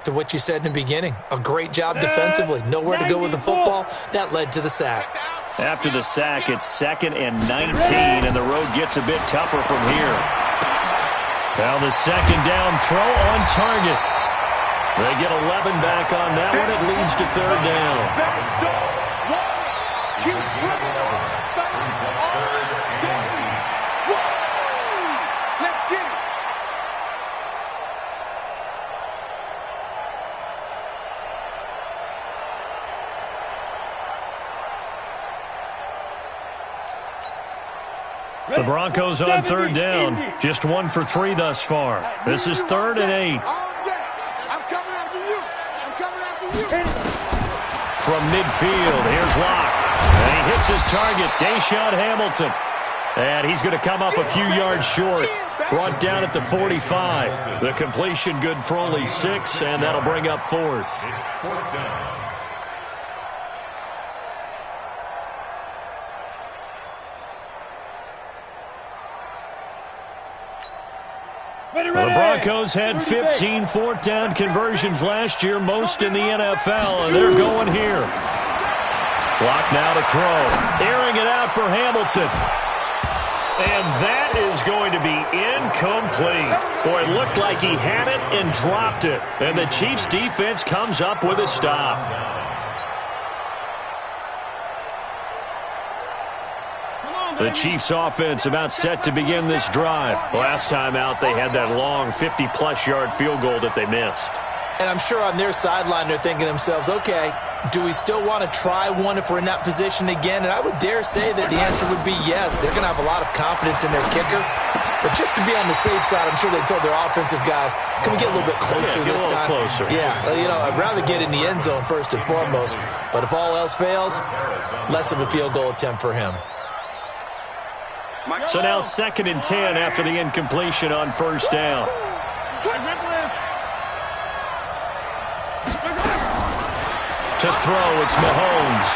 To what you said in the beginning, a great job defensively. Nowhere to go with the football. That led to the sack. After the sack, it's 2nd and 19, and the road gets a bit tougher from here. Now the second down throw on target. They get 11 back on that one. It leads to 3rd down. The Broncos on 3rd down. Just 1 for 3 thus far. This is 3rd and 8. I'm coming after you. I'm coming after you. From midfield, here's Locke. And he hits his target, Deshaun Hamilton. And he's going to come up a few yards short. Brought down at the 45. The completion good for only 6, and that'll bring up 4th. The Broncos had 15 4th down conversions last year, most in the NFL, and they're going here. Clock now to throw. Airing it out for Hamilton. And that is going to be incomplete. Boy, it looked like he had it and dropped it. And the Chiefs defense comes up with a stop. The Chiefs offense about set to begin this drive. Last time out, they had that long 50-plus yard field goal that they missed. And I'm sure on their sideline they're thinking to themselves, okay, do we still want to try one if we're in that position again? And I would dare say that the answer would be yes. They're going to have a lot of confidence in their kicker. But just to be on the safe side, I'm sure they told their offensive guys, can we get a little bit closer this time? Closer. Yeah, I'd rather get in the end zone first and foremost. But if all else fails, less of a field goal attempt for him. So now 2nd and 10 after the incompletion on 1st down. To throw, it's Mahomes.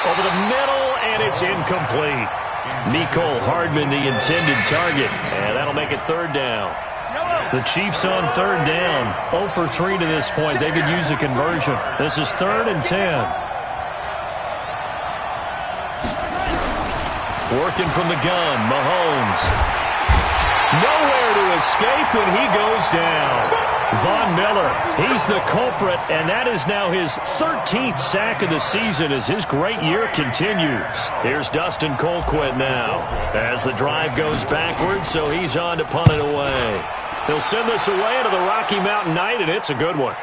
Over the middle, and it's incomplete. Mecole Hardman, the intended target. And that'll make it 3rd down. The Chiefs on 3rd down. 0 for 3 to this point. They could use a conversion. This is 3rd and 10. Working from the gun, Mahomes. Nowhere to escape when he goes down. Von Miller, he's the culprit, and that is now his 13th sack of the season as his great year continues. Here's Dustin Colquitt now as the drive goes backwards, so he's on to punt it away. He'll send this away into the Rocky Mountain Night, and it's a good one.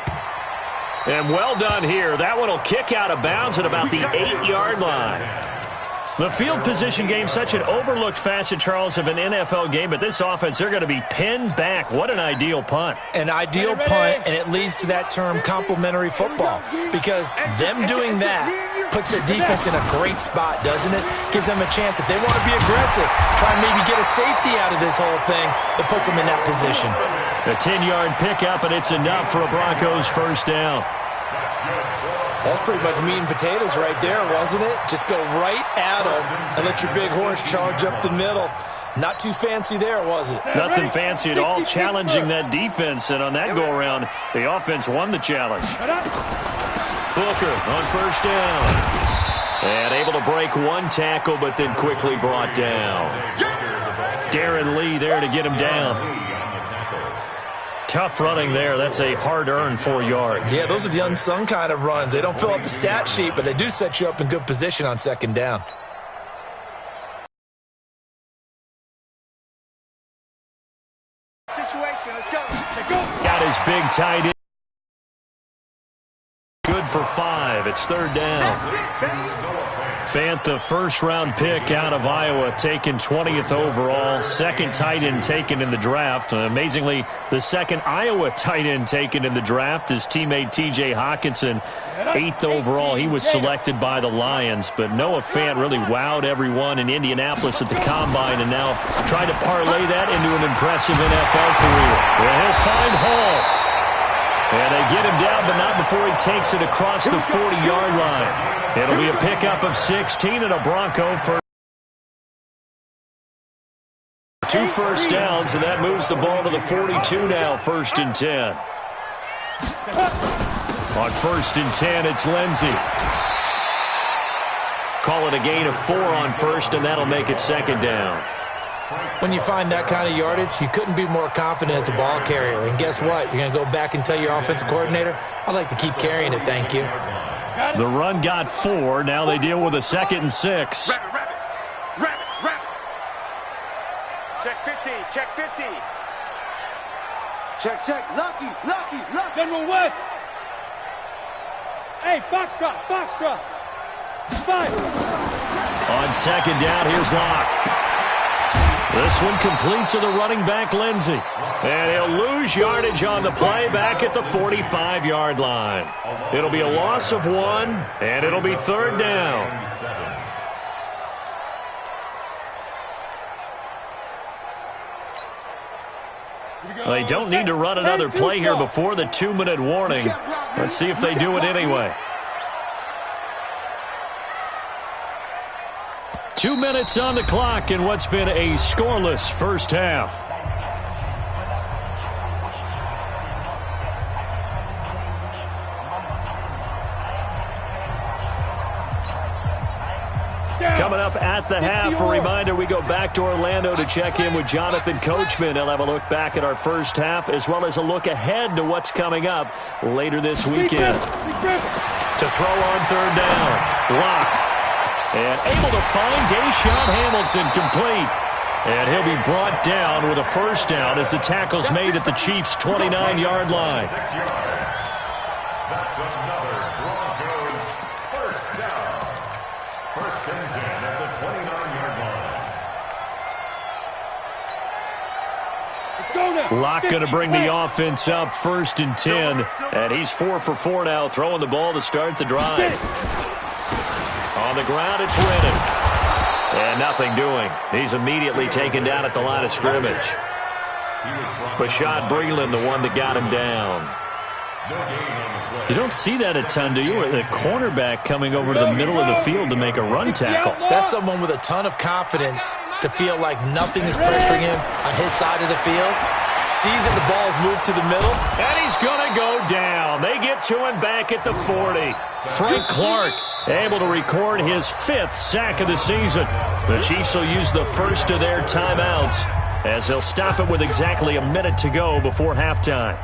And well done here. That one will kick out of bounds at about the 8-yard line. The field position game, such an overlooked facet, Charles, of an NFL game, but this offense, they're going to be pinned back. What an ideal punt. An ideal punt, and it leads to that term complementary football, because them doing that puts their defense in a great spot, doesn't it? Gives them a chance. If they want to be aggressive, try and maybe get a safety out of this whole thing, it puts them in that position. A 10-yard pickup, and it's enough for a Broncos 1st down. That's pretty much meat and potatoes right there, wasn't it? Just go right at them and let your big horse charge up the middle. Not too fancy there, was it? Nothing fancy at all, challenging that defense. And on that go-around, the offense won the challenge. Booker on 1st down. And able to break one tackle, but then quickly brought down. Darren Lee there to get him down. Tough running there. That's a hard-earned 4 yards. Yeah, those are the unsung kind of runs. They don't fill up the stat sheet, but they do set you up in good position on 2nd down. Situation, let's go. Got his big tight end. Good for 5. It's 3rd down. Fant, the 1st-round pick out of Iowa, taken 20th overall. 2nd tight end taken in the draft. Amazingly, the 2nd Iowa tight end taken in the draft is teammate T.J. Hawkinson. 8th overall, he was selected by the Lions. But Noah Fant really wowed everyone in Indianapolis at the Combine and now trying to parlay that into an impressive NFL career. Well, he'll find Hall. And they get him down, but not before he takes it across the 40-yard line. It'll be a pickup of 16 and a Bronco for 2 first downs, and that moves the ball to the 42 now, 1st and 10. On 1st and 10, it's Lindsey. Call it a gain of 4 on 1st, and that'll make it 2nd down. When you find that kind of yardage, you couldn't be more confident as a ball carrier. And guess what? You're going to go back and tell your offensive coordinator, I'd like to keep carrying it, thank you. The run got 4. Now they deal with a 2nd and 6. Rabbit. Check 50, check 50. Check. Lucky. General West. Hey, Foxtrot. 5. On 2nd down, here's Locke. This one complete to the running back, Lindsey. And he'll lose yardage on the play back at the 45-yard line. It'll be a loss of 1, and it'll be 3rd down. They don't need to run another play here before the 2-minute warning. Let's see if they do it anyway. 2 minutes on the clock in what's been a scoreless first half. Coming up at the half, a reminder, we go back to Orlando to check in with Jonathan Coachman. He'll have a look back at our first half as well as a look ahead to what's coming up later this weekend. To throw on 3rd down, Locke. And able to find Deshaun Hamilton complete. And he'll be brought down with a 1st down as the tackle's made at the Chiefs' 29-yard line. That's another Broncos 1st down. 1st and 10 at the 29-yard line. Locke going to bring the offense up 1st and 10. And he's 4 for 4 now, throwing the ball to start the drive. On the ground, it's Redden. And nothing doing. He's immediately taken down at the line of scrimmage. Bashad Breeland, the one that got him down. You don't see that a ton, do you? The cornerback coming over to the middle of the field to make a run tackle. That's someone with a ton of confidence to feel like nothing is pressuring him on his side of the field. Sees that the ball's moved to the middle. And he's going to go down. They get to him back at the 40. Frank Clark able to record his 5th sack of the season. The Chiefs will use the first of their timeouts as they'll stop it with exactly a minute to go before halftime.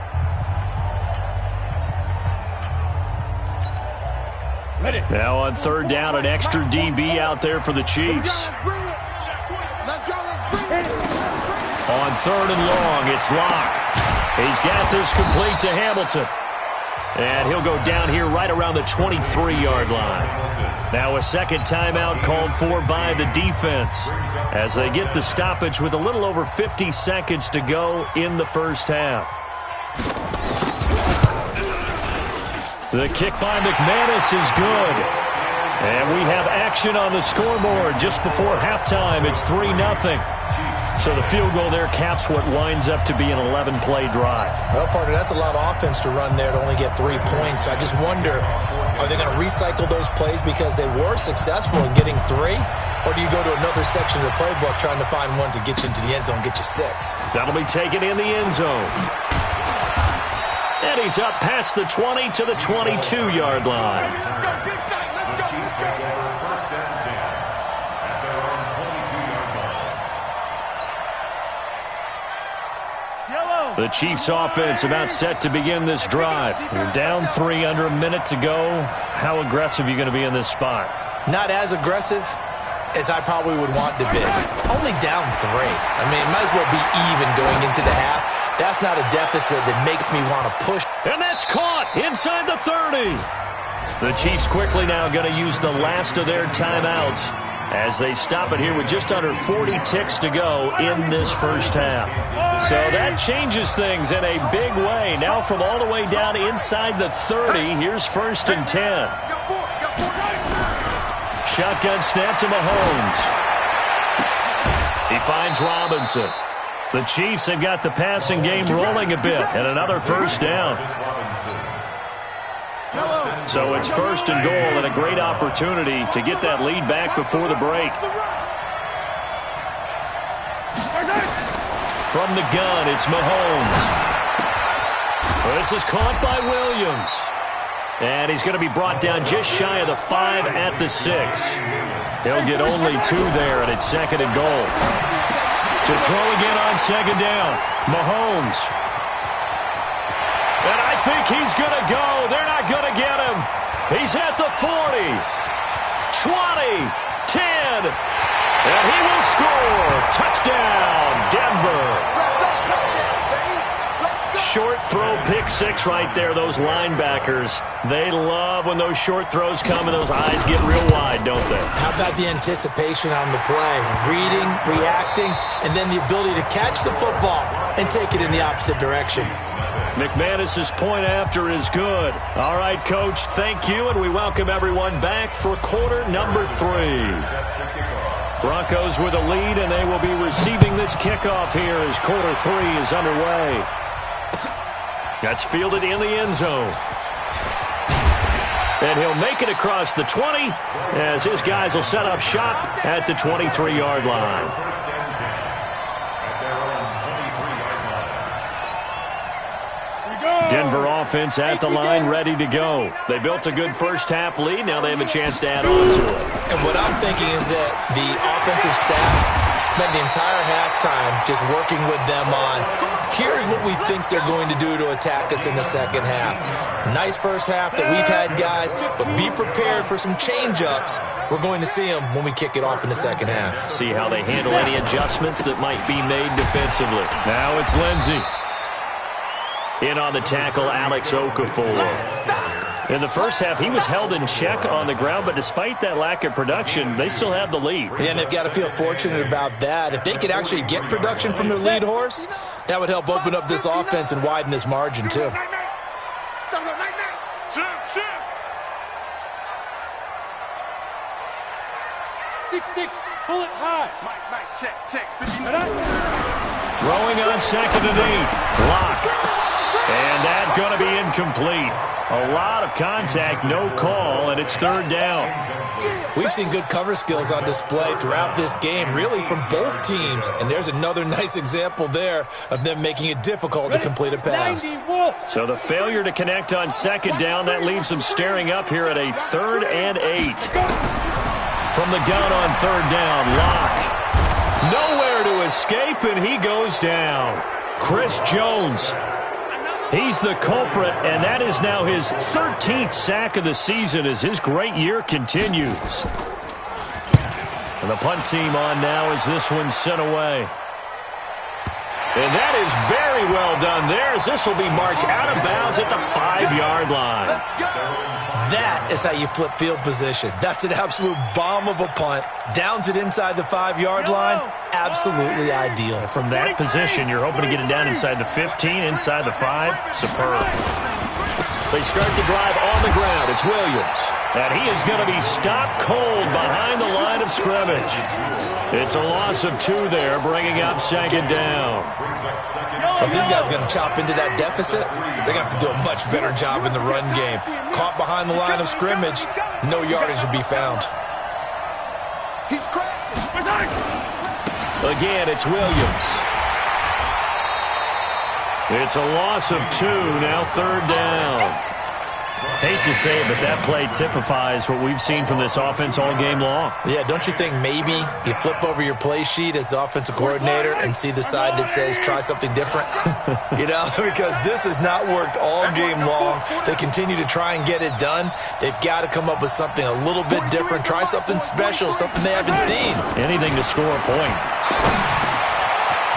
Now on 3rd down, an extra DB out there for the Chiefs. On 3rd and long, it's Locke. He's got this complete to Hamilton. And he'll go down here right around the 23-yard line. Now a 2nd timeout called for by the defense as they get the stoppage with a little over 50 seconds to go in the first half. The kick by McManus is good. And we have action on the scoreboard just before halftime. It's 3-0. So the field goal there caps what winds up to be an 11-play drive. Well, partner, that's a lot of offense to run there to only get 3 points. I just wonder, are they going to recycle those plays because they were successful in getting 3? Or do you go to another section of the playbook trying to find ones that get you into the end zone, get you 6? That'll be taken in the end zone. And he's up past the 20 to the 22-yard line. The Chiefs offense about set to begin this drive. You're down 3, under a minute to go. How aggressive are you going to be in this spot? Not as aggressive as I probably would want to be. Only down 3. I mean, might as well be even going into the half. That's not a deficit that makes me want to push. And that's caught inside the 30. The Chiefs quickly now going to use the last of their timeouts as they stop it here with just under 40 ticks to go in this first half. So that changes things in a big way. Now from all the way down inside the 30, here's 1st and 10. Shotgun snap to Mahomes. He finds Robinson. The Chiefs have got the passing game rolling a bit, and another 1st down. So it's 1st and goal and a great opportunity to get that lead back before the break. From the gun, it's Mahomes. This is caught by Williams. And he's going to be brought down just shy of the 5 at the 6. He'll get only 2 there, and it's 2nd and goal. To throw again on 2nd down, Mahomes. And I think he's going to go. They're not going to get him. He's at the 40, 20, 10, and he will score. Touchdown, Denver. Short throw, pick 6 right there. Those linebackers, they love when those short throws come and those eyes get real wide, don't they? How about the anticipation on the play? Reading, reacting, and then the ability to catch the football and take it in the opposite direction. McManus's point after is good. All right, Coach, thank you, and we welcome everyone back for quarter number 3. Broncos with a lead, and they will be receiving this kickoff here as quarter 3 is underway. That's fielded in the end zone. And he'll make it across the 20 as his guys will set up shop at the 23-yard line. Denver offense at the line, ready to go. They built a good first-half lead. Now they have a chance to add on to it. And what I'm thinking is that the offensive staff spent the entire halftime just working with them on, here's what we think they're going to do to attack us in the second half. Nice first half that we've had, guys, but be prepared for some change-ups. We're going to see them when we kick it off in the second half. See how they handle any adjustments that might be made defensively. Now it's Lindsey. In on the tackle, Alex Okafor. In the first half, he was held in check on the ground, but despite that lack of production, they still have the lead. Yeah, and they've got to feel fortunate about that. If they could actually get production from their lead horse, that would help open up this offense and widen this margin, too. 6-6, pull it high. Mike, check. Throwing on 2nd and 8. Block. And that's going to be incomplete. A lot of contact, no call, and it's 3rd down. We've seen good cover skills on display throughout this game, really from both teams. And there's another nice example there of them making it difficult to complete a pass. So the failure to connect on 2nd down, that leaves them staring up here at a 3rd and 8. From the gun on 3rd down, Locke. Nowhere to escape, and he goes down. Chris Jones. He's the culprit, and that is now his 13th sack of the season as his great year continues. And the punt team on now as this one's sent away. And that is very well done there as this will be marked out of bounds at the 5-yard line. That is how you flip field position. That's an absolute bomb of a punt. Downs it inside the 5-yard line. Absolutely ideal. From that position, you're hoping to get it down inside the 15, inside the 5. Superb. They start the drive on the ground. It's Williams. And he is going to be stopped cold behind the line of scrimmage. It's a loss of 2 there, bringing up 2nd down. If these guys are going to chop into that deficit, they're going to have to do a much better job in the run game. Caught behind the line of scrimmage, no yardage to be found. He's crashing. Again, it's Williams. It's a loss of 2, now 3rd down. Hate to say it, but that play typifies what we've seen from this offense all game long. Yeah, don't you think maybe you flip over your play sheet as the offensive coordinator and see the side that says try something different? You know, because this has not worked all game long. They continue to try and get it done. They've got to come up with something a little bit different. Try something special, something they haven't seen. Anything to score a point.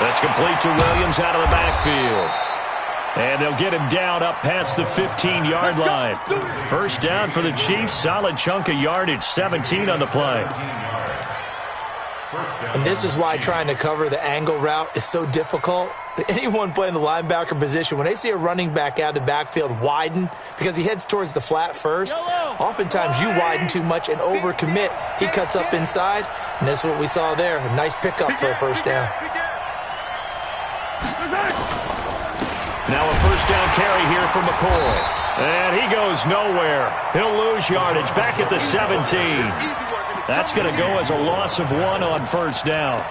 That's complete to Williams out of the backfield. And they'll get him down up past the 15-yard line. 1st down for the Chiefs. Solid chunk of yardage. 17 on the play. And this is why trying to cover the angle route is so difficult. Anyone playing the linebacker position, when they see a running back out of the backfield widen because he heads towards the flat first, oftentimes you widen too much and overcommit. He cuts up inside, and that's what we saw there. A nice pickup for a 1st down. Now a 1st down carry here for McCoy. And he goes nowhere. He'll lose yardage back at the 17. That's going to go as a loss of 1 on first down.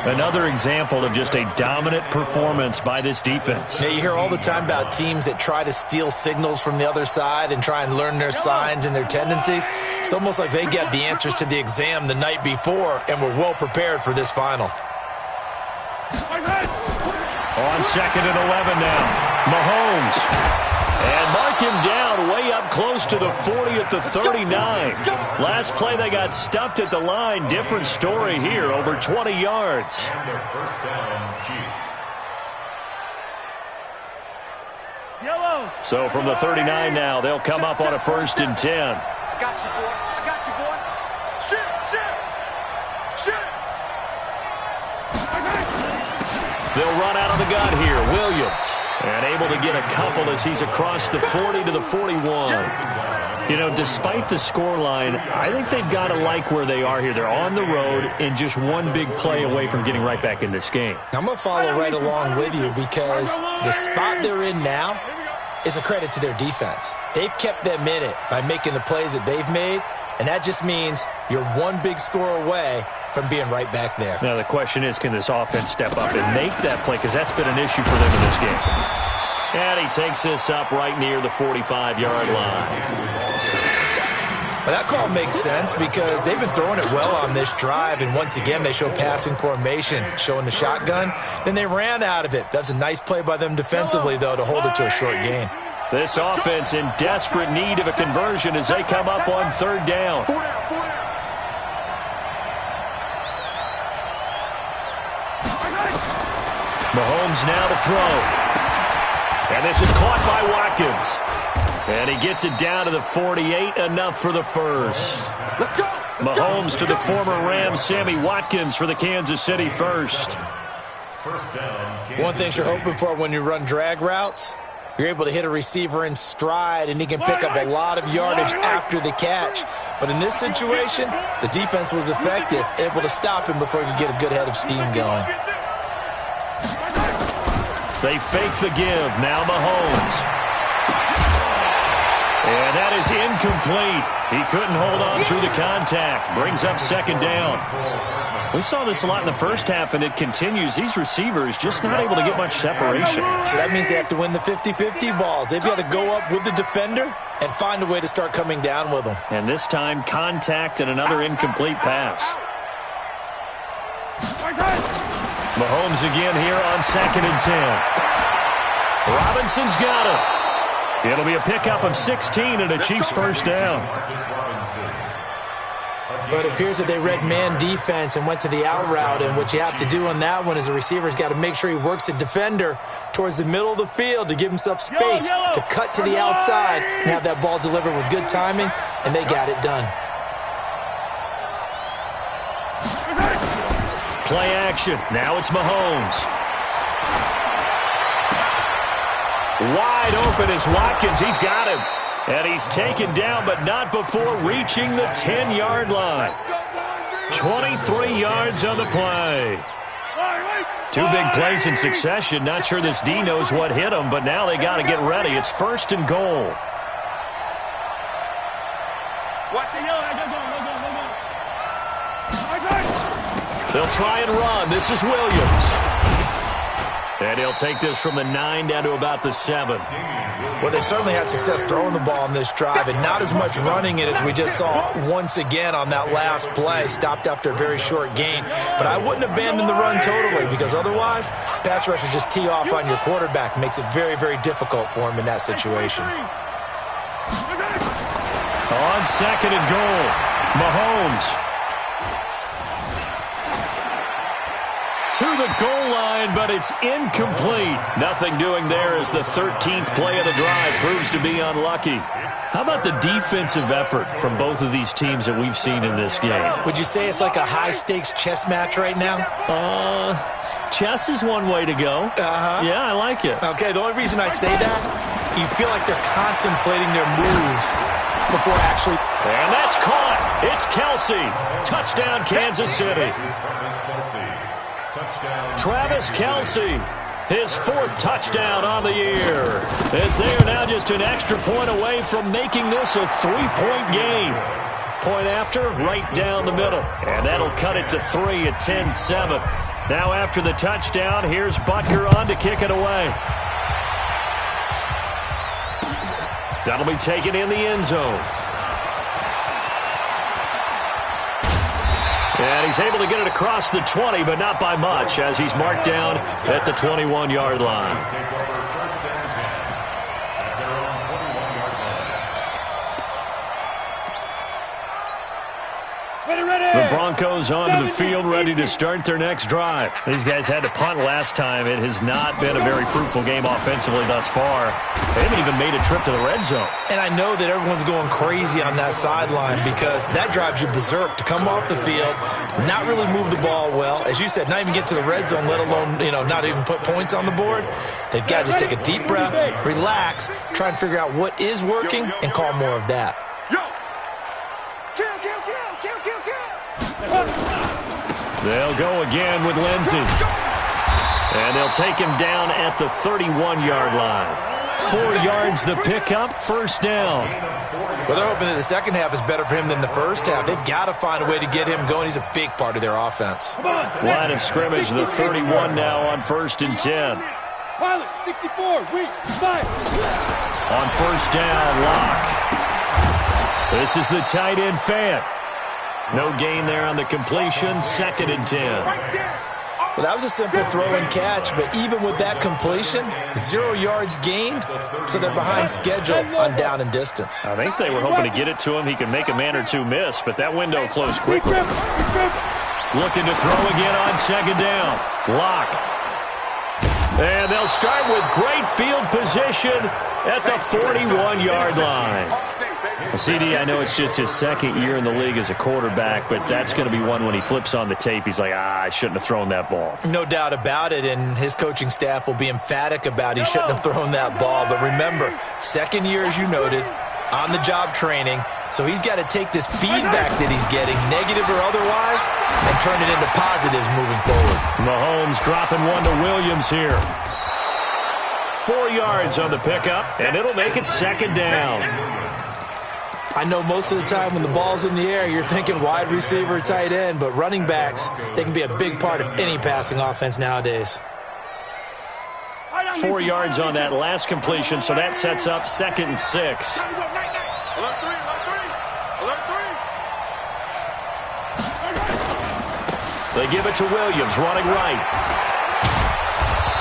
Another example of just a dominant performance by this defense. Yeah, you hear all the time about teams that try to steal signals from the other side and try and learn their signs and their tendencies. It's almost like they get the answers to the exam the night before and were well prepared for this final. On 2nd and 11 now, Mahomes. And mark him down way up close to the 40 at the 39. Last play they got stuffed at the line. Different story here, over 20 yards. And their first down, Chiefs. Yellow. So from the 39 now, they'll come up on a 1st and 10. I got you, boy. I got you, boy. Shit. They'll run out of the gun here. Williams. And able to get a couple as he's across the 40 to the 41. You know, despite the scoreline, I think they've got to like where they are here. They're on the road and just one big play away from getting right back in this game. I'm going to follow right along with you because the spot they're in now is a credit to their defense. They've kept them in it by making the plays that they've made, and that just means you're one big score away from being right back there. Now the question is, can this offense step up and make that play? Because that's been an issue for them in this game. And he takes this up right near the 45-yard line. Well, that call makes sense because they've been throwing it well on this drive, and once again they show passing formation, showing the shotgun. Then they ran out of it. That's a nice play by them defensively, though, to hold it to a short gain. This offense in desperate need of a conversion as they come up on 3rd down. Mahomes now to throw. And this is caught by Watkins. And he gets it down to the 48, enough for the first. Let's go. Mahomes to the former Rams, Sammy Watkins for the Kansas City first. First down. One thing you're hoping for when you run drag routes, you're able to hit a receiver in stride, and he can pick up a lot of yardage after the catch. But in this situation, the defense was effective, able to stop him before he could get a good head of steam going. They fake the give. Now Mahomes. And that is incomplete. He couldn't hold on through the contact. Brings up 2nd down. We saw this a lot in the first half, and it continues. These receivers just not able to get much separation. So that means they have to win the 50-50 balls. They've got to go up with the defender and find a way to start coming down with them. And this time, contact and another incomplete pass. Mahomes again here on 2nd and 10. Robinson's got it. It'll be a pickup of 16 and a Chiefs first down. But it appears that they read man defense and went to the out route, and what you have to do on that one is the receiver's got to make sure he works the defender towards the middle of the field to give himself space to cut to the outside and have that ball delivered with good timing, and they got it done. Play action. Now it's Mahomes. Wide open is Watkins. He's got him. And he's taken down, but not before reaching the 10-yard line. 23 yards on the play. 2 big plays in succession. Not sure this D knows what hit him, but now they got to get ready. It's 1st and goal. They'll try and run. This is Williams. And he'll take this from the 9 down to about the 7. Well, they certainly had success throwing the ball on this drive, and not as much running it as we just saw once again on that last play. Stopped after a very short gain. But I wouldn't abandon the run totally, because otherwise, pass rushers just tee off on your quarterback. Makes it very, very difficult for him in that situation. On 2nd and goal, Mahomes. To the goal line, but it's incomplete. Nothing doing there as the 13th play of the drive proves to be unlucky. How about the defensive effort from both of these teams that we've seen in this game? Would you say it's like a high-stakes chess match right now? Chess is one way to go. Yeah, I like it. Okay, the only reason I say that, you feel like they're contemplating their moves before actually... And that's caught. It's Kelsey. Touchdown, Kansas City. Travis Kelsey. His 4th touchdown on the year. As they are now just an extra point away from making this a 3-point game. Point after, right down the middle. And that'll cut it to 3 at 10-7. Now after the touchdown, here's Butker on to kick it away. That'll be taken in the end zone. And he's able to get it across the 20, but not by much, as he's marked down at the 21-yard line. The Broncos onto the field, ready to start their next drive. These guys had to punt last time. It has not been a very fruitful game offensively thus far. They haven't even made a trip to the red zone. And I know that everyone's going crazy on that sideline because that drives you berserk to come off the field, not really move the ball well. As you said, not even get to the red zone, let alone, not even put points on the board. They've got to just take a deep breath, relax, try and figure out what is working, and call more of that. They'll go again with Lindsey. And they'll take him down at the 31-yard line. 4 yards the pickup, first down. Well, they're hoping that the second half is better for him than the first half. They've got to find a way to get him going. He's a big part of their offense. Line of scrimmage, the 31 now on 1st and 10. Pilot, 64, wait, 5. On first down, Locke. This is the tight end Fant. No gain there on the completion, 2nd and 10. Well, that was a simple throw and catch, but even with that completion, 0 yards gained, so they're behind schedule on down and distance. I think they were hoping to get it to him. He could make a man or two miss, but that window closed quickly. Looking to throw again on 2nd down. Locke. And they'll start with great field position at the 41-yard line. Well, CD, I know it's just his 2nd year in the league as a quarterback, but that's going to be one when he flips on the tape. He's like, I shouldn't have thrown that ball. No doubt about it, and his coaching staff will be emphatic about he shouldn't have thrown that ball. But remember, 2nd year, as you noted, on-the-job training, so he's got to take this feedback that he's getting, negative or otherwise, and turn it into positives moving forward. Mahomes dropping one to Williams here. 4 yards on the pickup, and it'll make it 2nd down. I know most of the time when the ball's in the air, you're thinking wide receiver, tight end, but running backs, they can be a big part of any passing offense nowadays. 4 yards on that last completion, so that sets up 2nd and 6. They give it to Williams, running right.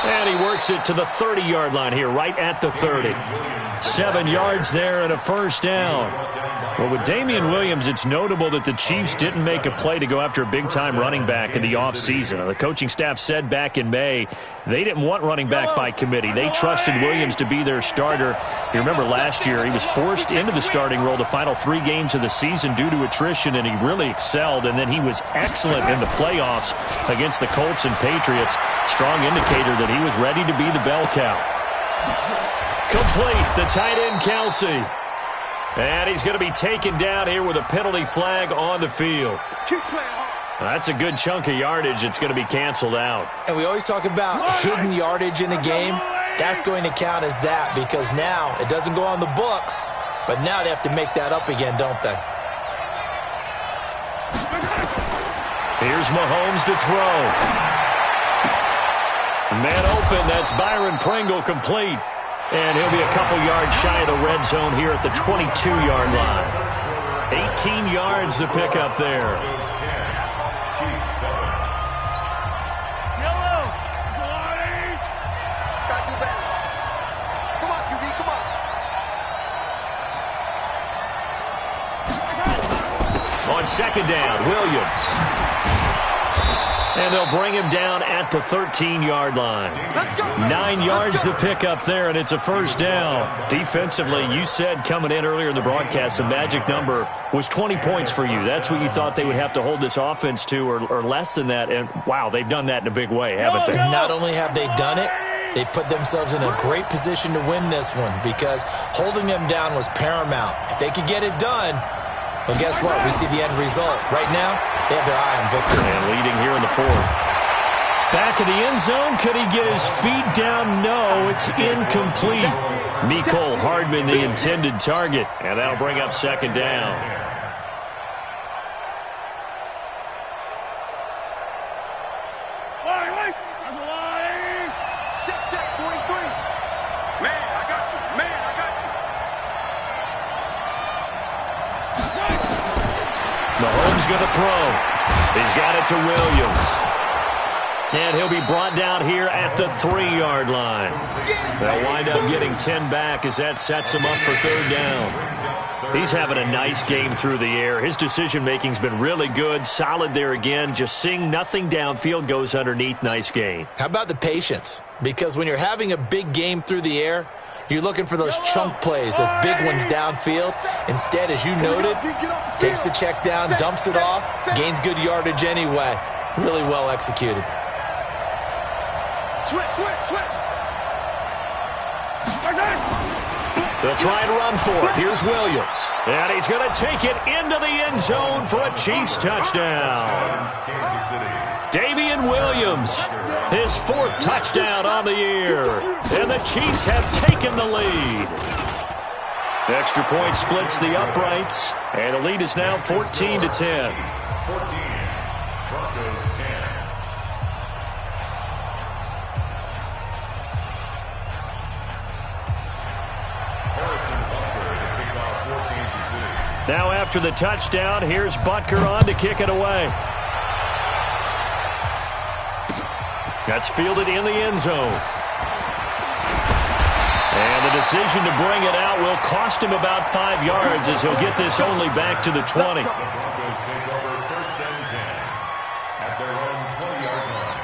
And he works it to the 30-yard line here, right at the 30. 7 yards there and a first down. Well, with Damian Williams, it's notable that the Chiefs didn't make a play to go after a big-time running back in the offseason. The coaching staff said back in May they didn't want running back by committee. They trusted Williams to be their starter. You remember last year he was forced into the starting role the final 3 games of the season due to attrition, and he really excelled. And then he was excellent in the playoffs against the Colts and Patriots. Strong indicator that he was ready to be the bell cow. Complete, the tight end Kelsey. And he's going to be taken down here with a penalty flag on the field. That's a good chunk of yardage. It's going to be canceled out. And we always talk about hidden yardage in a game. That's going to count as that because now it doesn't go on the books, but now they have to make that up again, don't they? Here's Mahomes to throw. Man open, that's Byron Pringle complete. And he'll be a couple yards shy of the red zone here at the 22-yard line. 18 yards to pick up there. Yellow! Gotta do better. Come on, QB, come on. On 2nd down, Williams. And they'll bring him down at the 13-yard line. 9 yards to pick up there, and it's a first down. Defensively, you said coming in earlier in the broadcast, the magic number was 20 points for you. That's what you thought they would have to hold this offense to, or less than that. And, wow, they've done that in a big way, haven't they? Not only have they done it, they put themselves in a great position to win this one because holding them down was paramount. If they could get it done, well, guess what? We see the end result. Right now, they have their eye on victory. And leading here in the 4th. Back of the end zone. Could he get his feet down? No, it's incomplete. Mecole Hardman, the intended target. And that'll bring up second down. Check, 43. Man, I got you. Man, I got you. Mahomes going to throw. He's got it to Williams. And he'll be brought down here at the 3-yard line. They'll wind up getting 10 back as that sets him up for third down. He's having a nice game through the air. His decision-making's been really good. Solid there again. Just seeing nothing downfield goes underneath. Nice game. How about the patience? Because when you're having a big game through the air, you're looking for those chunk plays, those big ones downfield. Instead, as you noted, takes the check down, dumps it off, gains good yardage anyway. Really well executed. Switch. They'll try and run for it. Here's Williams. And he's going to take it into the end zone for a Chiefs touchdown. Damian Williams, his 4th touchdown on the year. And the Chiefs have taken the lead. The extra point splits the uprights. And the lead is now 14-10. 14. Broncos 10. Now after the touchdown, here's Butker on to kick it away. That's fielded in the end zone. And the decision to bring it out will cost him about 5 yards as he'll get this only back to the 20. Broncos take over 1st and 10 at their own 20-yard line.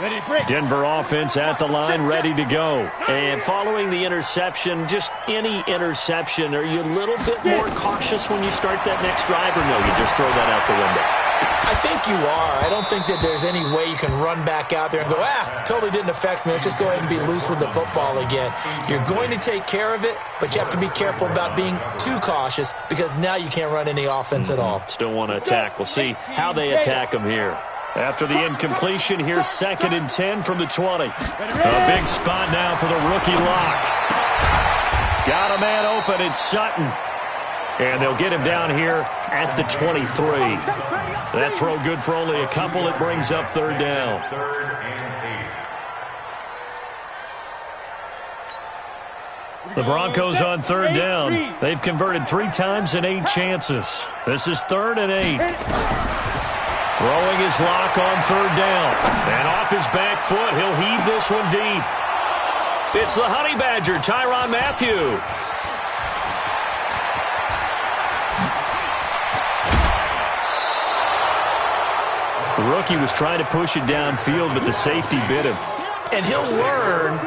Ready to break. Denver offense at the line, ready to go. And following the interception, just any interception, are you a little bit more cautious when you start that next drive, or no, you just throw that out the window? I think you are. I don't think that there's any way you can run back out there and go, totally didn't affect me. Let's just go ahead and be loose with the football again. You're going to take care of it, but you have to be careful about being too cautious because now you can't run any offense at all. Still want to attack. We'll see how they attack him here. After the incompletion, here's 2nd and 10 from the 20. A big spot now for the rookie lock. Got a man open. It's Sutton. And they'll get him down here at the 23. That throw good for only a couple. It brings up third down. 3rd and 8. The Broncos on third down. They've converted 3 times in 8 chances. This is 3rd and 8. Throwing his lock on third down. And off his back foot, he'll heave this one deep. It's the Honey Badger, Tyrann Mathieu. The rookie was trying to push it downfield, but the safety bit him. And he'll learn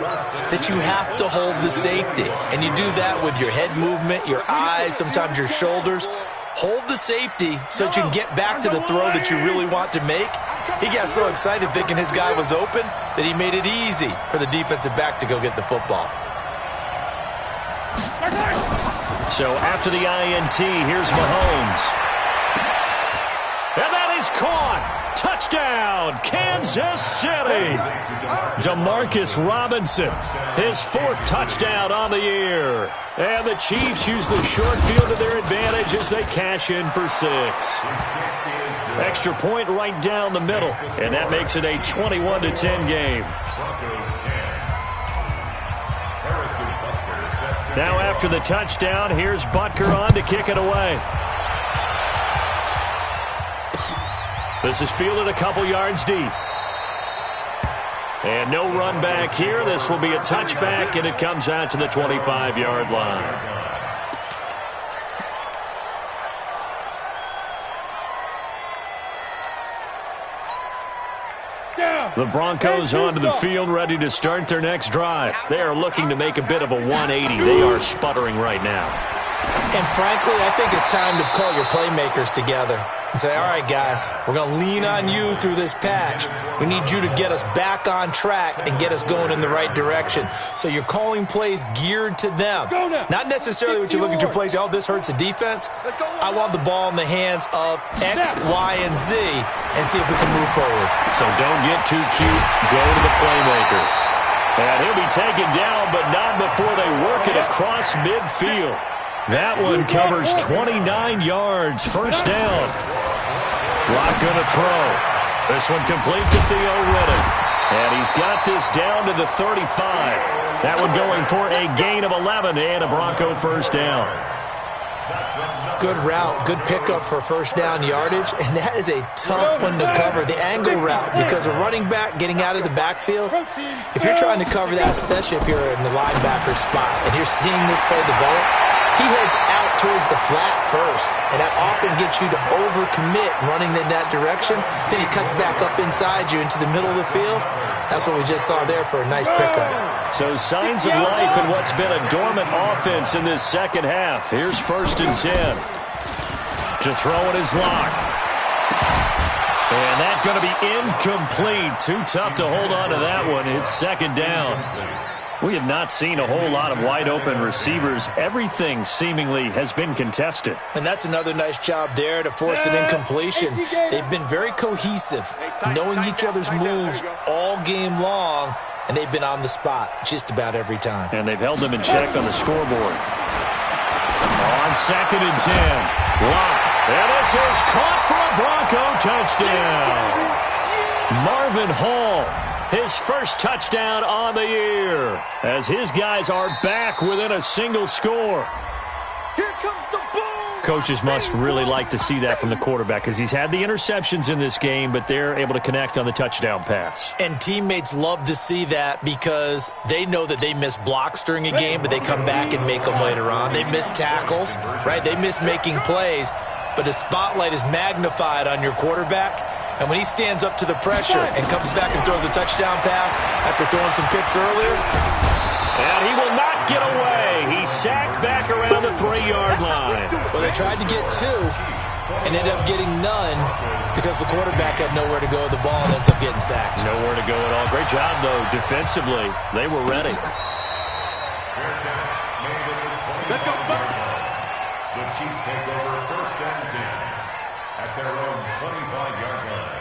that you have to hold the safety. And you do that with your head movement, your eyes, sometimes your shoulders. Hold the safety so that you can get back to the throw that you really want to make. He got so excited thinking his guy was open that he made it easy for the defensive back to go get the football. So after the INT, here's Mahomes. And that is caught. Touchdown, Kansas City. Demarcus Robinson, his 4th touchdown on the year. And the Chiefs use the short field to their advantage as they cash in for 6. Extra point right down the middle. And that makes it a 21-10 game. Now after the touchdown, here's Butker on to kick it away. This is fielded a couple yards deep. And no run back here. This will be a touchback, and it comes out to the 25-yard line. The Broncos onto the field, ready to start their next drive. They are looking to make a bit of a 180. They are sputtering right now. And frankly, I think it's time to call your playmakers together. and say, all right, guys, we're going to lean on you through this patch. We need you to get us back on track and get us going in the right direction. So you're calling plays geared to them. Not necessarily what you look at your plays, oh, this hurts the defense. I want the ball in the hands of X, Y, and Z and see if we can move forward. So don't get too cute. Go to the playmakers. And he'll be taken down, but not before they work it across midfield. That one covers 29 yards. First down. Rock going to throw. This one complete to Theo Reddick. And he's got this down to the 35. That one going for a gain of 11 and a Bronco first down. Good route, good pickup for first down yardage, and that is a tough one to cover, the angle route, because a running back getting out of the backfield, if you're trying to cover that, especially if you're in the linebacker spot, and you're seeing this play develop, he heads out towards the flat first, and that often gets you to overcommit running in that direction. Then he cuts back up inside you into the middle of the field. That's what we just saw there for a nice pickup. So signs of life in what's been a dormant offense in this second half. Here's 1st and 10. To throw it is Locke. And that's going to be incomplete. Too tough to hold on to that one. It's 2nd down. We have not seen a whole lot of wide-open receivers. Everything seemingly has been contested. And that's another nice job there to force an incompletion. They've been very cohesive, knowing each other's moves all game long, and they've been on the spot just about every time. And they've held them in check on the scoreboard. On 2nd and 10, Locke. And this is caught for a Bronco touchdown. Marvin Hall. His first touchdown on the year as his guys are back within a single score. Here comes the boom. Coaches must really like to see that from the quarterback because he's had the interceptions in this game, but they're able to connect on the touchdown pass. And teammates love to see that because they know that they miss blocks during a game, but they come back and make them later on. They miss tackles, right? They miss making plays, but the spotlight is magnified on your quarterback. And when he stands up to the pressure and comes back and throws a touchdown pass after throwing some picks earlier. And he will not get away. He's sacked back around the 3-yard line. Well, they tried to get 2 and ended up getting none because the quarterback had nowhere to go with the ball and ends up getting sacked. Nowhere to go at all. Great job, though, defensively. They were ready. Let's go. The Chiefs take over 1st and 10 at their own 25-yard line.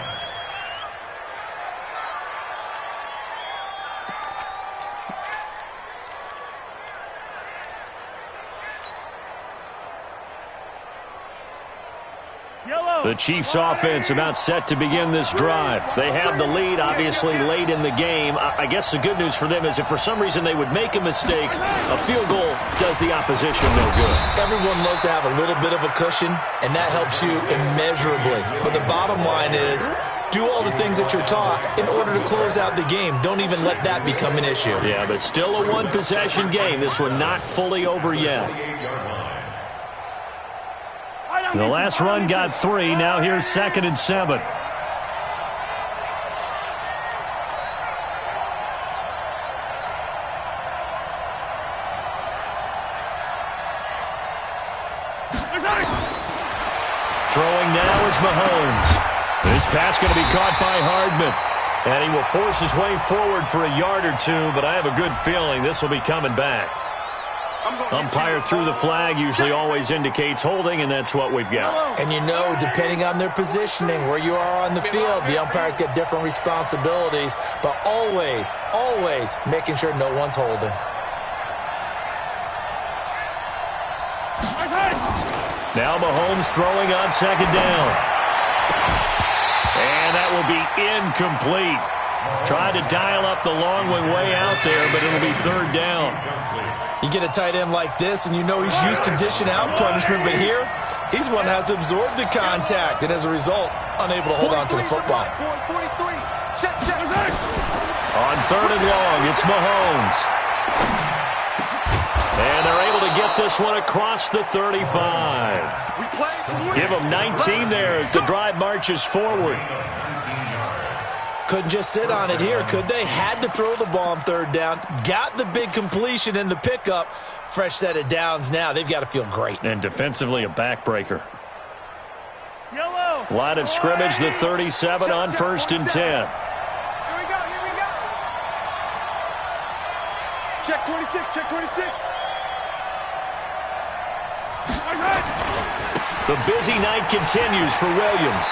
The Chiefs offense about set to begin this drive. They have the lead, obviously, late in the game. I guess the good news for them is if for some reason they would make a mistake, a field goal does the opposition no good. Everyone loves to have a little bit of a cushion, and that helps you immeasurably. But the bottom line is, do all the things that you're taught in order to close out the game. Don't even let that become an issue. Yeah, but still a one-possession game. This one not fully over yet. The last run got 3. Now here's 2nd and 7. Throwing now is Mahomes. This pass going to be caught by Hardman. And he will force his way forward for a yard or 2, but I have a good feeling this will be coming back. Umpire threw the flag, usually always indicates holding, and that's what we've got. And you know, depending on their positioning, where you are on the field, the umpires get different responsibilities, but always, always making sure no one's holding. Now Mahomes throwing on 2nd down. And that will be incomplete. Tried to dial up the long one way out there, but it'll be 3rd down. You get a tight end like this, and you know he's used to dishing out punishment, but here, he's one that has to absorb the contact, and as a result, unable to hold on to the football. On 3rd and long, it's Mahomes. And they're able to get this one across the 35. Give them 19 there as the drive marches forward. Couldn't just sit on it here, could they? Had to throw the ball on 3rd down. Got the big completion in the pickup. Fresh set of downs now. They've got to feel great. And defensively, a backbreaker. Yellow. Line of scrimmage, the 37 on 1st and 10. Here we go. Check 26, check 26. The busy night continues for Williams.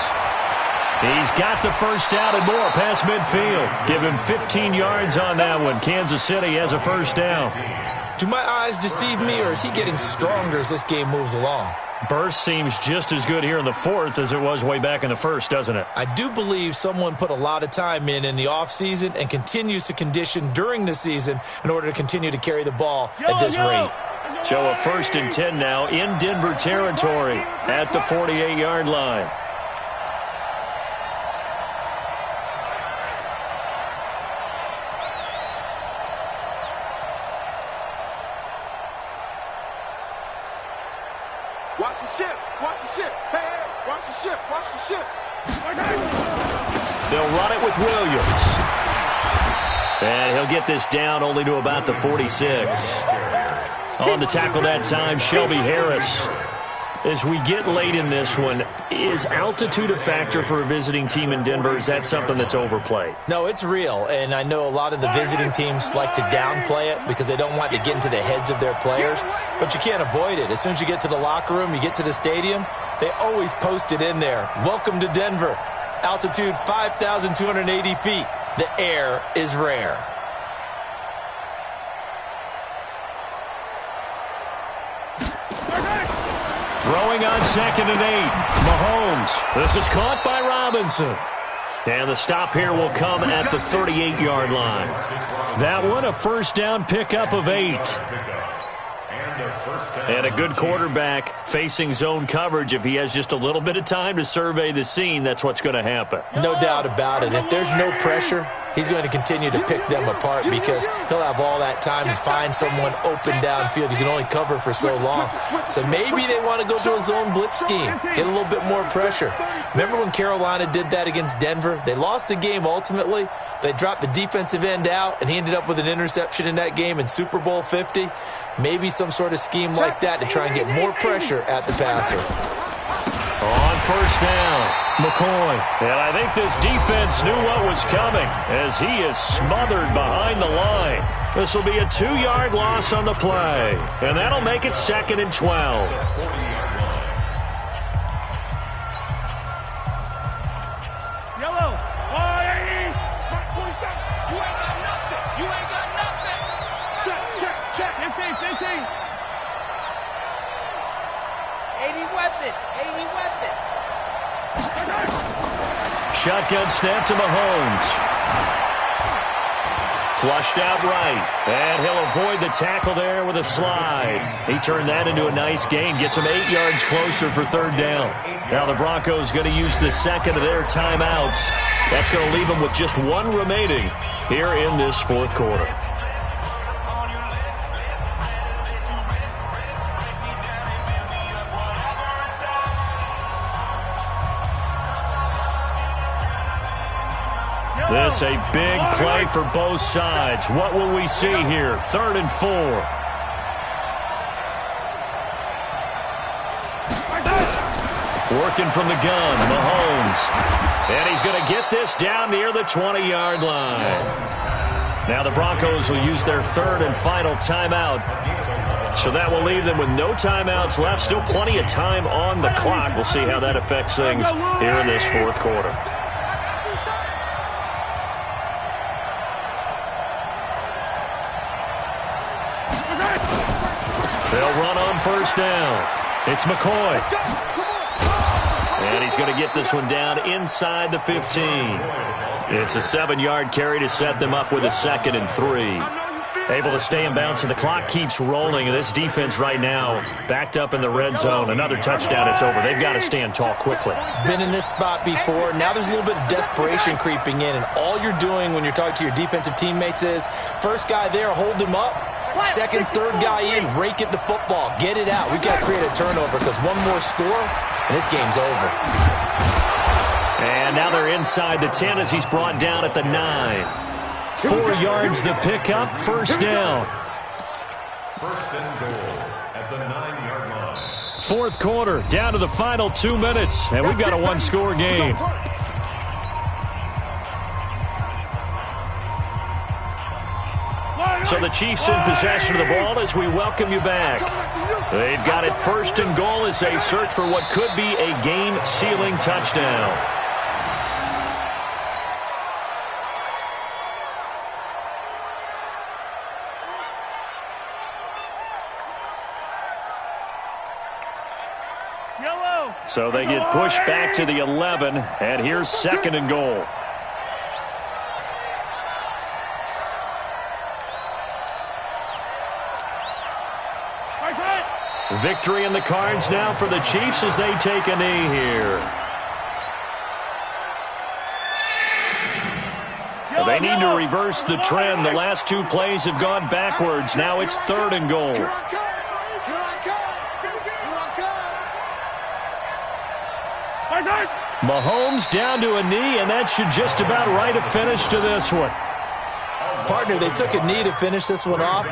He's got the first down and more past midfield. Give him 15 yards on that one. Kansas City has a first down. Do my eyes deceive me, or is he getting stronger as this game moves along? Burst seems just as good here in the fourth as it was way back in the first, doesn't it? I do believe someone put a lot of time in the offseason and continues to condition during the season in order to continue to carry the ball at this rate. So a 1st and 10 now in Denver territory at the 48-yard line. Watch the ship. Watch the ship. Hey, watch the ship. Watch the ship. They'll run it with Williams. And he'll get this down only to about the 46. On the tackle that time, Shelby Harris. As we get late in this one, is altitude a factor for a visiting team in Denver? Is that something that's overplayed? No, it's real, and I know a lot of the visiting teams like to downplay it because they don't want to get into the heads of their players, but you can't avoid it. As soon as you get to the locker room, you get to the stadium, they always post it in there. Welcome to Denver. Altitude 5,280 feet. The air is rare. Throwing on 2nd and 8. Mahomes. This is caught by Robinson. And the stop here will come at the 38-yard line. That one, a first down pickup of 8. And a good quarterback facing zone coverage. If he has just a little bit of time to survey the scene, that's what's going to happen. No doubt about it. If there's no pressure, he's going to continue to pick them apart because he'll have all that time to find someone open downfield. You can only cover for so long. So maybe they want to go to a zone blitz scheme, get a little bit more pressure. Remember when Carolina did that against Denver? They lost the game ultimately. They dropped the defensive end out, and he ended up with an interception in that game in Super Bowl 50. Maybe some sort of scheme like that to try and get more pressure at the passer. On first down, McCoy. And I think this defense knew what was coming as he is smothered behind the line. This will be a 2-yard loss on the play. And that'll make it 2nd and 12. Yellow. Oh, yeah. Mark 27. You ain't got nothing. You ain't got nothing. Check. 15. 80 weapon. Shotgun snap to Mahomes. Flushed out right. And he'll avoid the tackle there with a slide. He turned that into a nice gain. Gets him 8 yards closer for 3rd down. Now the Broncos going to use the second of their timeouts. That's going to leave them with just one remaining here in this 4th quarter. This a big play for both sides. What will we see here? 3rd and 4. Working from the gun, Mahomes. And he's going to get this down near the 20-yard line. Now the Broncos will use their 3rd and final timeout. So that will leave them with no timeouts left. Still plenty of time on the clock. We'll see how that affects things here in this 4th quarter. They'll run on first down. It's McCoy. And he's going to get this one down inside the 15. It's a 7-yard carry to set them up with a 2nd and 3. Able to stay in bounds, and the clock keeps rolling. This defense right now backed up in the red zone. Another touchdown, it's over. They've got to stand tall quickly. Been in this spot before. Now there's a little bit of desperation creeping in, and all you're doing when you're talking to your defensive teammates is first guy there, hold him up. Second, third guy in, rake at the football. Get it out. We've got to create a turnover because one more score, and this game's over. And now they're inside the 10 as he's brought down at the 9. 4 yards the pickup, first down. First and goal at the 9-yard line. Fourth quarter, down to the final 2 minutes, and we've got a one-score game. So the Chiefs in possession of the ball as we welcome you back. They've got it first and goal as they search for what could be a game-sealing touchdown. So they get pushed back to the 11, and here's second and goal. Victory in the cards now for the Chiefs as they take a knee here. They need to reverse the trend. The last two plays have gone backwards. Now it's third and goal. Mahomes down to a knee, and that should just about write a finish to this one. Partner, they took a knee to finish this one off.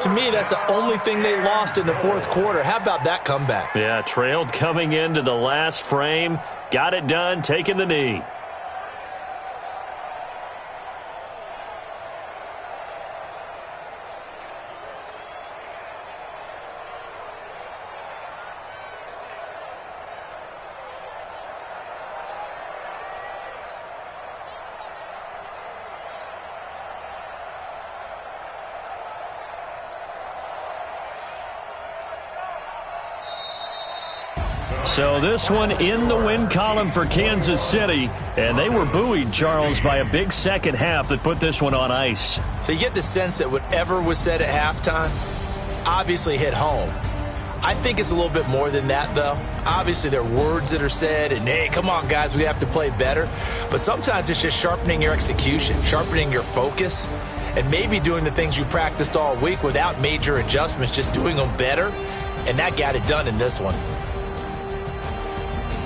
To me, that's the only thing they lost in the fourth quarter. How about that comeback? Yeah, trailed coming into the last frame. Got it done, taking the knee. So this one in the win column for Kansas City, and they were buoyed, Charles, by a big second half that put this one on ice. So you get the sense that whatever was said at halftime obviously hit home. I think it's a little bit more than that, though. Obviously, there are words that are said, and, hey, come on, guys, we have to play better. But sometimes it's just sharpening your execution, sharpening your focus, and maybe doing the things you practiced all week without major adjustments, just doing them better. And that got it done in this one.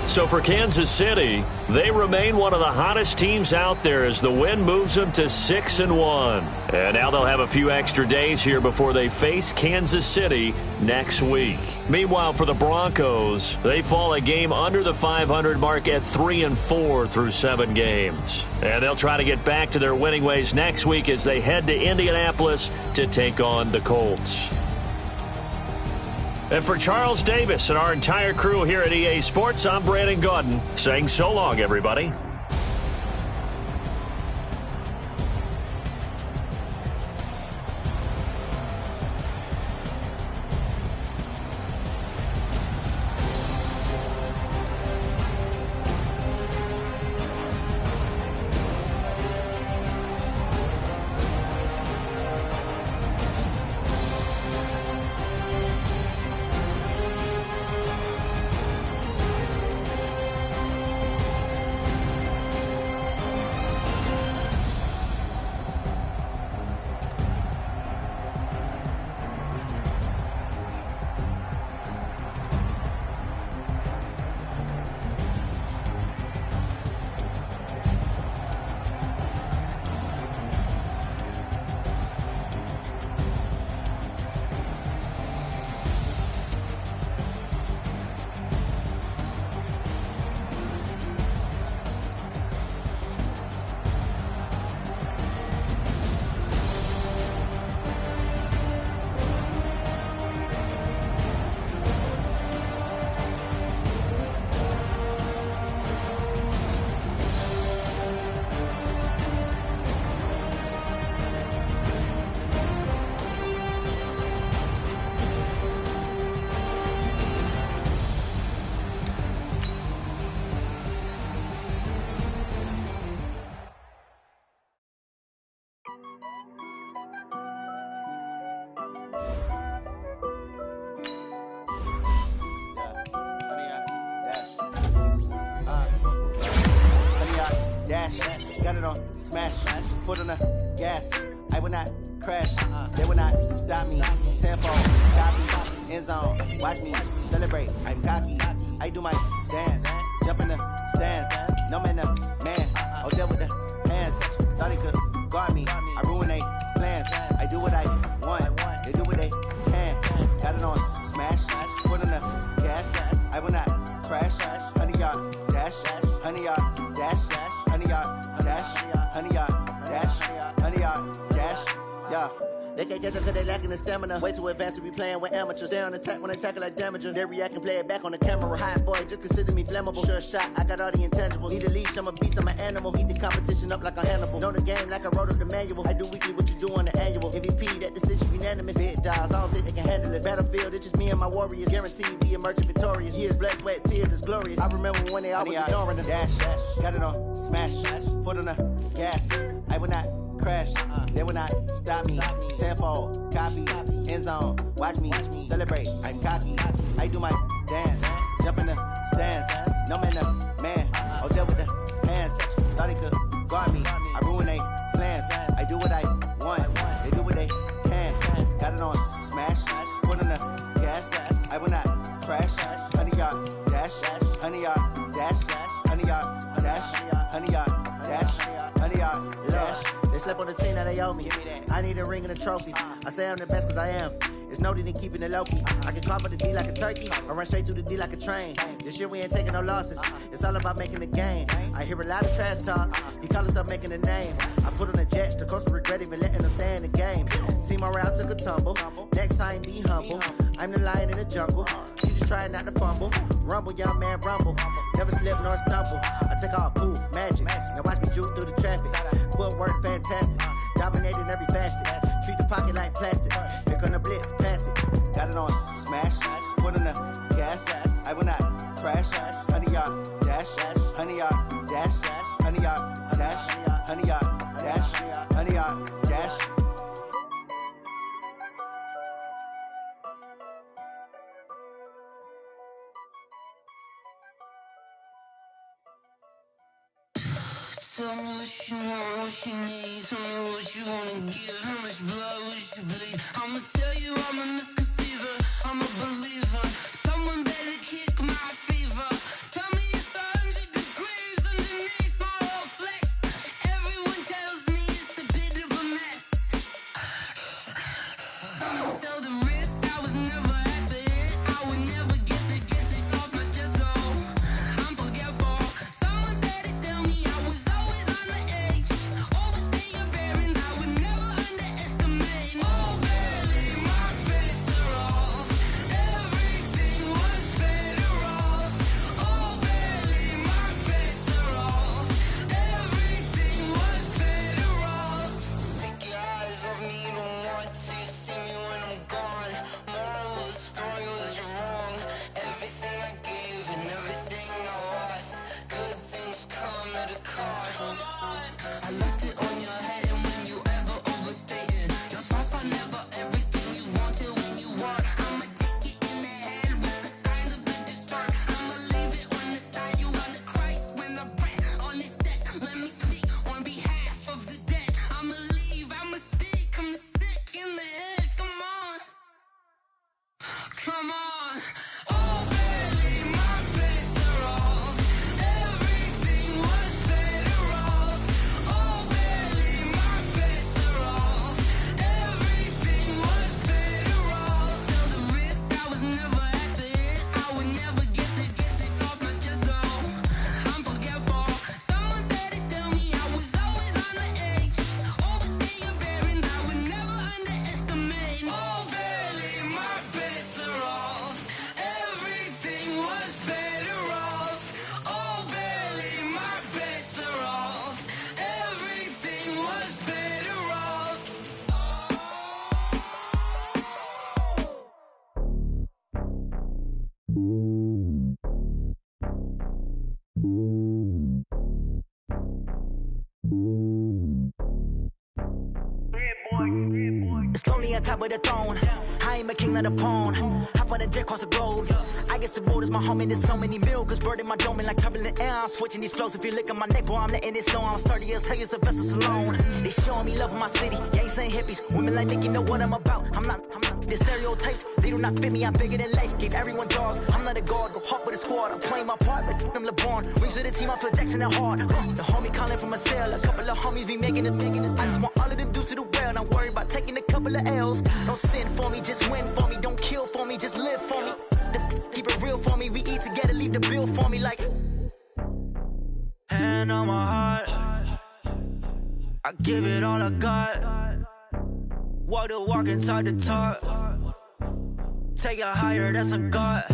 So for Kansas City, they remain one of the hottest teams out there as the win moves them to 6-1. And now they'll have a few extra days here before they face Kansas City next week. Meanwhile, for the Broncos, they fall a game under the 500 mark at 3-4 through 7 games. And they'll try to get back to their winning ways next week as they head to Indianapolis to take on the Colts. And for Charles Davis and our entire crew here at EA Sports, I'm Brandon Gaudin saying so long, everybody. Got it on smash, foot on the gas. I will not crash, they will not stop me. Tenfold, copy, end zone, watch me celebrate. I'm cocky, I do my dance, jump in the stands. No man, man, oh there with the hands. Thought he could guard me, I ruin they plans. I do what I want, they do what they can. Got it on smash, foot on the gas. can't catch up cause they lacking the stamina. Way too advanced to be playing with amateurs. Stay on attack when they tackle like damager. They react and play it back on the camera. Hot boy, just consider me flammable. Sure shot, I got all the intangibles. Need a leash, I'm a beast, I'm an animal. Eat the competition up like a Hannibal. Know the game like I wrote up the manual. I do weekly what you do on the annual. MVP, that decision unanimous. Big dogs, I don't think they can handle it. Battlefield, it's just me and my warriors. Guaranteed we emerging victorious. Years, blood, sweat, tears, it's glorious. I remember when they always ignoring us. Dash, got it on, smash, foot on the gas. I will not crash, they will not stop me. Tenfold, copy, end zone, watch me celebrate. I'm cocky, I do my dance, jump in the stands. No man, the man, oh deal with the hands. Thought he could guard me, I ruin they plans. I do what I want, they do what they can. Got it on, smash, foot on the gas. I will not crash, 100 yard dash, 100 yard dash, 100 yard dash, 100 yard dash, 100 yard dash. They slept on the team that they owe me. I need a ring and a trophy. I say I'm the best cause I am. It's no need in keeping it low-key. I can carve up the D like a turkey, or run straight through the D like a train. This year we ain't taking no losses. It's all about making the game. I hear a lot of trash talk. He call himself making a name. I put on the Jets, the coach will regret even letting them stay in the game. Team morale took a tumble. Next time be humble. I'm the lion in the jungle. You just trying not to fumble. Rumble, young man, rumble. Never slip nor stumble. I take off, poof, magic. Now watch me juke through the traffic. Footwork fantastic. Dominating every facet. Treat the pocket like plastic. Here come the blitz, pass it. Got it on, smash. Foot on the gas. I will not crash. 100 yard dash. 100 yard dash. 100 yard dash. 100 yard dash. 100 yard dash. Tell me what you want, what you need. Tell me what you wanna give. How much blood would you bleed? I'ma tell you I'm a misconceiver. I'm a believer. Someone better kick my fever. Tell me it's 100 degrees underneath my whole flesh. Everyone tells me it's a bit of a mess. I'ma tell the risk I was never at the hit. I would never get the off my chest though. I'm forgetful. Someone better tell me I was always on the edge. Overstay your bearings, I would never underestimate. Oh, barely, my bets are off. Everything was better off. Oh, barely, my bets are off. Everything was better off. Take your eyes off me, don't want to see me when I'm gone. Moral of the story was you're wrong. Everything I gave and everything I lost. Good things come at a cost. I left it on your head, and when you ever overstay it, your thoughts are never everything you want till when you want. I'ma take it in the head with the signs of a distort. I'ma leave it on the side. You on the Christ when the breath on this set. Let me speak on behalf of the dead. I'ma leave, I'ma speak. I'm the sick in the head. Come on, come on. Oh, barely, my bets are off. Everything was better off. Oh, barely, my bets are off. Everything was better off. Tell the risk I was never at the hit. I would never get the off my chest though. I'm forgetful. Someone better tell me I was always on the edge. Overstay your bearings, I would never underestimate. Oh, barely, my bets are off. Everything was better off. Oh, barely, my bets are off. Everything was better off. It's lonely on top of the throne. I am a king of the pawn. Hop on a jet across the globe. I guess the road is my home and there's so many milk. Bird in my dome and like turbulent air. I'm switching these flows. If you look at my neck, boy, I'm letting it snow. I'm sturdy as hell as a vessel alone. They showing me love in my city. Gangs ain't hippies. Women like Nicky know what I'm about. I'm not the stereotypes. They do not fit me. I'm bigger than life. Gave everyone jobs. I'm not a guard. Go hard with a squad. I'm playing my part, but them LeBron. Rings to the team. I feel Jackson and hard. The homie calling from a cell. A couple of homies be making it. I just want all of them dudes to do well. Not worry about taking a couple of L's. Don't sin for me, just win for me. Don't kill for me, just live for me. Keep it real for me. We eat together, leave the bill for me like. Hand on my heart, I give it all I got. Walk the walk and talk the talk. Take it higher, that's a God.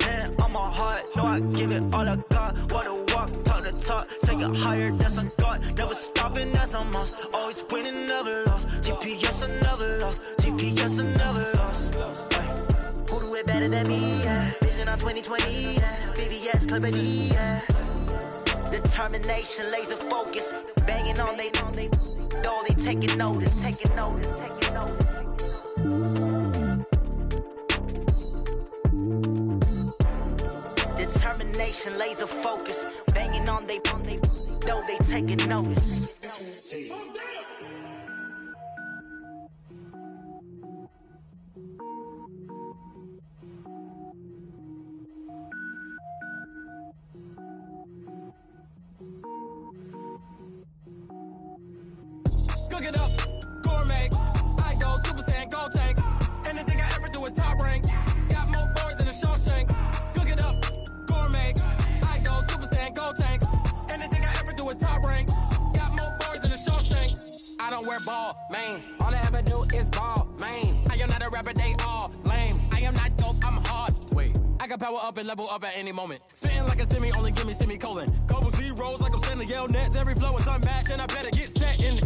And on my heart, know I give it all I got. Walk the walk, talk the talk. Take it higher, that's a God. Never stopping, that's a must. Always winning, never lost. GPS, I never lost. GPS, I never lost. Who do it better than me? Yeah. Vision on 2020. Yeah. VVS, Clarity. Yeah. Determination, laser focus. Banging on they know they taking notice. Taking notice. Taking notice. Determination, laser focus. Banging on they know they taking notice. Cook it up, gourmet. I go Super Saiyan, go tank. Anything I ever do is top rank. Got more boards than a Shawshank. Cook it up, gourmet. I go Super Saiyan, go tank. Anything I ever do is top rank. Got more boards than a Shawshank. I don't wear ball mains. All I ever do is ball main. I am not a rapper, they all lame. I am not dope, I'm hard. Wait, I can power up and level up at any moment. Spitting like a semi, only give me semicolon. Couple zeros like I'm sending Yale Nets. Every flow is unmatched and I better get set in.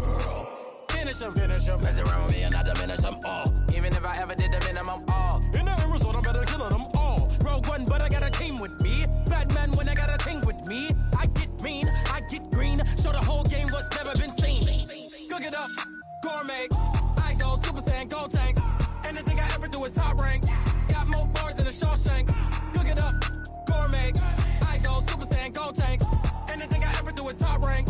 Finish them. Mess around with me and I diminish them all. Even if I ever did the minimum all. In the end result, I'm better killing them all. Rogue One, but I got a team with me. Batman when I got a team with me. I get mean, I get green. Show the whole game what's never been seen. Cook it up, gourmet. I go Super Saiyan, go tank. Anything I ever do is top rank. Got more bars than a Shawshank. Cook it up, gourmet. I go Super Saiyan, go tank. Anything I ever do is top rank.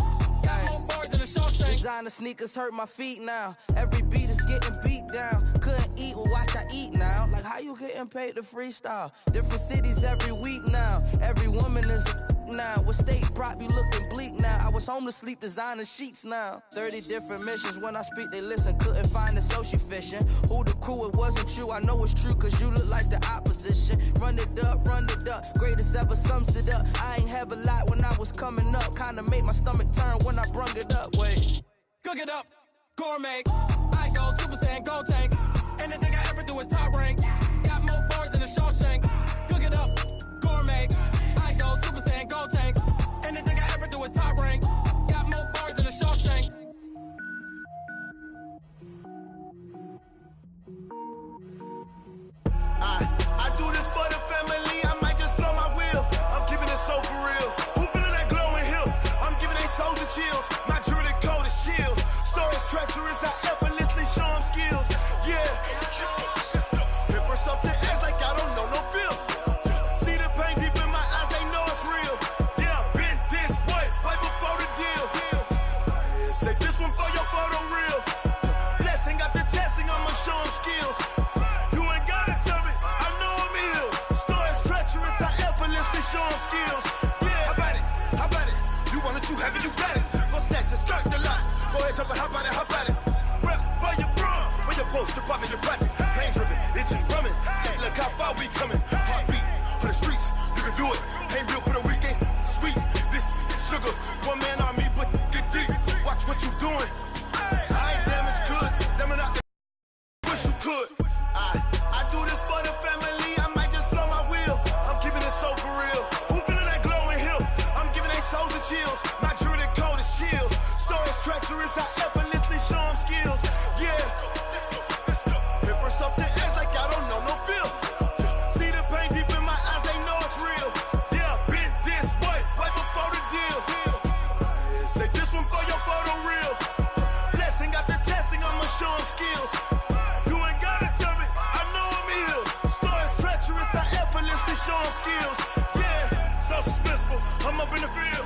Designer sneakers hurt my feet now. Every beat is getting beat down. Couldn't eat, well watch I eat now. Like how you getting paid to freestyle? Different cities every week now. Every woman is a now. What state brought me looking bleak now? I was home to sleep designer sheets now. 30 different missions. When I speak they listen. Couldn't find the social fishing. Who the crew, it wasn't you. I know it's true cause you look like the opposition. Run it up. Greatest ever sums it up. I ain't have a lot when I was coming up. Kinda made my stomach turn when I brung it up. Wait. Cook it up, gourmet. I go Super Saiyan, go tank. Anything I ever do is top rank. Got more bars than a Shawshank. Cook it up, gourmet. I go Super Saiyan, go tank. Anything I ever do is top rank. Got more bars than a Shawshank. I do this for the family. I might just blow my wheel. I'm keeping it so for real. Who feeling that glowing hill? I'm giving they soldier chills. My jewelry code is chill. Stories treacherous, I effortlessly show them skills. Yeah. Paper stuff the edge like I don't know no bill. See the pain deep in my eyes, they know it's real. Yeah, been this way, way before the deal. Say this one for your photo reel. Blessing after testing, I'ma show them skills. You ain't gotta tell me, I know I'm ill. Stories treacherous, I effortlessly show them skills. Yeah, how about it? How about it? You want it, you have it, you got it. Go snatch your skirt the lot. Go ahead, jump it, how about it, how about it? Rep for your bra, where your post, department, your projects. Pain driven, itching, drumming. Hey, look how far we coming. Heartbeat on the streets, you can do it. Ain't built for the weekend, sweet. This sugar, one man army, but get deep. Watch what you doing. I ain't damaged goods, damn it out the wish you could. I do this for the family, I might just blow my wheel. I'm keeping it so for real. Who feeling that glowing hill? I'm giving they soldier chills. My jewelry code is chill. Stories treacherous, I effortlessly show them skills. Yeah. Paper stuff the edge like I don't know no bill. See the pain deep in my eyes, they know it's real. Yeah, been this way, way before the deal. Say this one for your photo reel. Blessing after testing, I'ma show them skills. You ain't gotta tell me, I know I'm ill. Stories treacherous, I effortlessly show them skills. Yeah, so suspenseful, I'm up in the field.